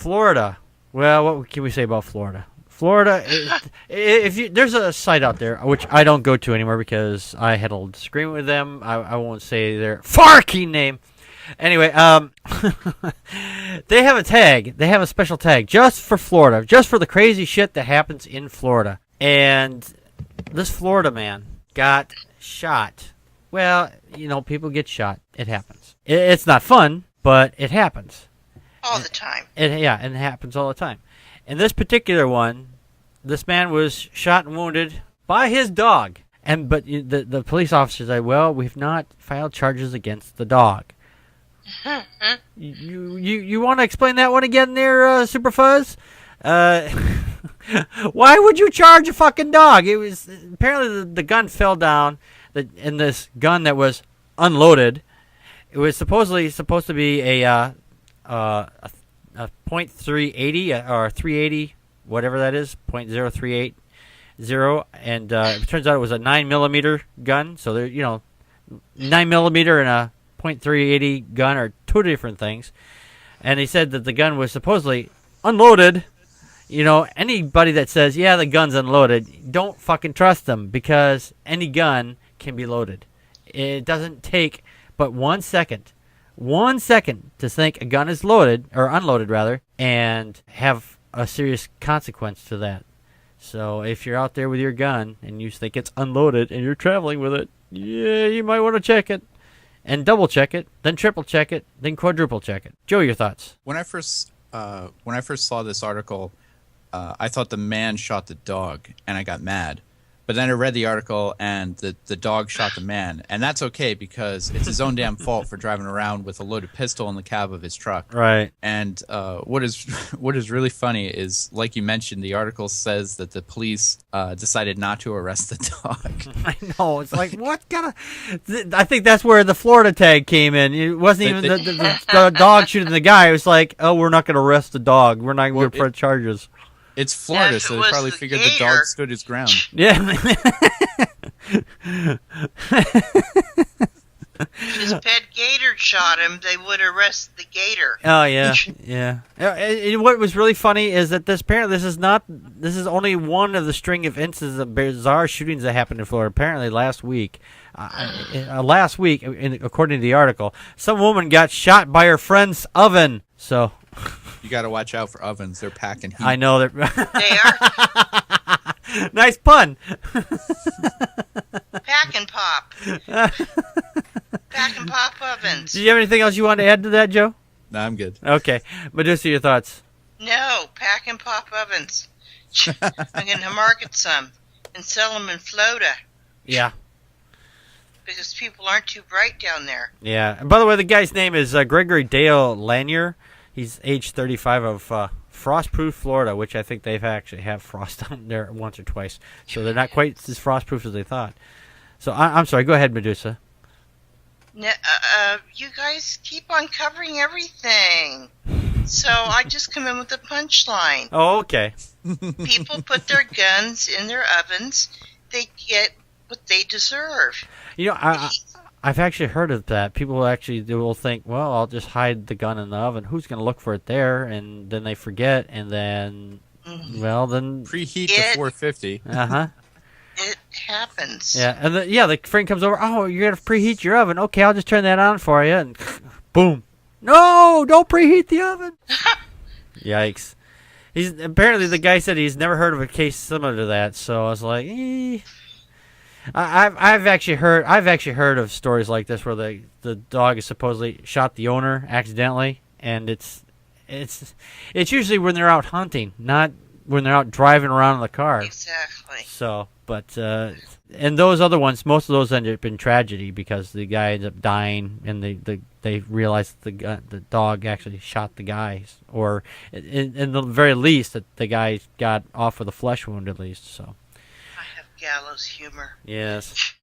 Florida. Well, what can we say about Florida? Florida, there's a site out there, which I don't go to anymore because I had a disagreement with them. I won't say their fucking name. Anyway, they have a tag. They have a special tag just for Florida, just for the crazy shit that happens in Florida. And this Florida man got shot. Well, people get shot. It happens. It's not fun, but it happens. All the time. And it happens all the time. And this particular one, this man was shot and wounded by his dog. But the police officer said, well, we've not filed charges against the dog. You want to explain that one again there, Super Fuzz? Why would you charge a fucking dog? It was apparently the gun fell down, and this gun that was unloaded, it was supposedly supposed to be a .380 or 380, whatever that is, .0380, and it turns out it was a 9mm gun. So there, 9mm and a .380 gun are two different things. And he said that the gun was supposedly unloaded. Anybody that says, yeah, the gun's unloaded, don't fucking trust them, because any gun can be loaded. It doesn't take but 1 second to think a gun is loaded, or unloaded rather, and have a serious consequence to that. So if you're out there with your gun and you think it's unloaded and you're traveling with it, yeah, you might want to check it. And double check it, then triple check it, then quadruple check it. Joe, your thoughts? When I first saw this article, I thought the man shot the dog, and I got mad. But then I read the article, and the dog shot the man. And that's okay, because it's his own damn fault for driving around with a loaded pistol in the cab of his truck. Right. And what is really funny is, like you mentioned, the article says that the police decided not to arrest the dog. I know. It's like, what kind of... I think that's where the Florida tag came in. It wasn't even the dog shooting the guy. It was like, oh, we're not going to arrest the dog. We're not going to press charges. It's Florida, so they probably figured the dog stood his ground. Yeah. If his pet gator shot him, they would arrest the gator. Oh yeah, yeah. And what was really funny is that this is only one of the string of instances of bizarre shootings that happened in Florida. Apparently last week, according to the article, some woman got shot by her friend's oven. So. You got to watch out for ovens. They're packing heat. I know that. They are. Nice pun. Pack and pop. Pack and pop ovens. Do you have anything else you want to add to that, Joe? No, I'm good. Okay. Medusa, your thoughts? No, pack and pop ovens. I'm going to market some and sell them in Florida. Yeah. Because people aren't too bright down there. Yeah. And by the way, the guy's name is Gregory Dale Lanier. He's age 35 of Frostproof, Florida, which I think they've actually have frost down there once or twice. So they're not quite as frostproof as they thought. So I'm sorry. Go ahead, Medusa. No, you guys keep on covering everything. So I just come in with a punchline. Oh, okay. People put their guns in their ovens. They get what they deserve. I've actually heard of that. People will think, well, I'll just hide the gun in the oven. Who's going to look for it there? And then they forget, and then, then... Preheat to 450. Uh-huh. It happens. Yeah, and the friend comes over, oh, you're going to preheat your oven. Okay, I'll just turn that on for you, and boom. No, don't preheat the oven. Yikes. Apparently the guy said he's never heard of a case similar to that, so I was like, I've actually heard of stories like this where the dog has supposedly shot the owner accidentally, and it's usually when they're out hunting, not when they're out driving around in the car. Exactly. So, but and those other ones, most of those ended up in tragedy because the guy ended up dying, and they realized the dog actually shot the guy, or in the very least that the guy got off with a flesh wound at least. So. Gallows humor. Yes.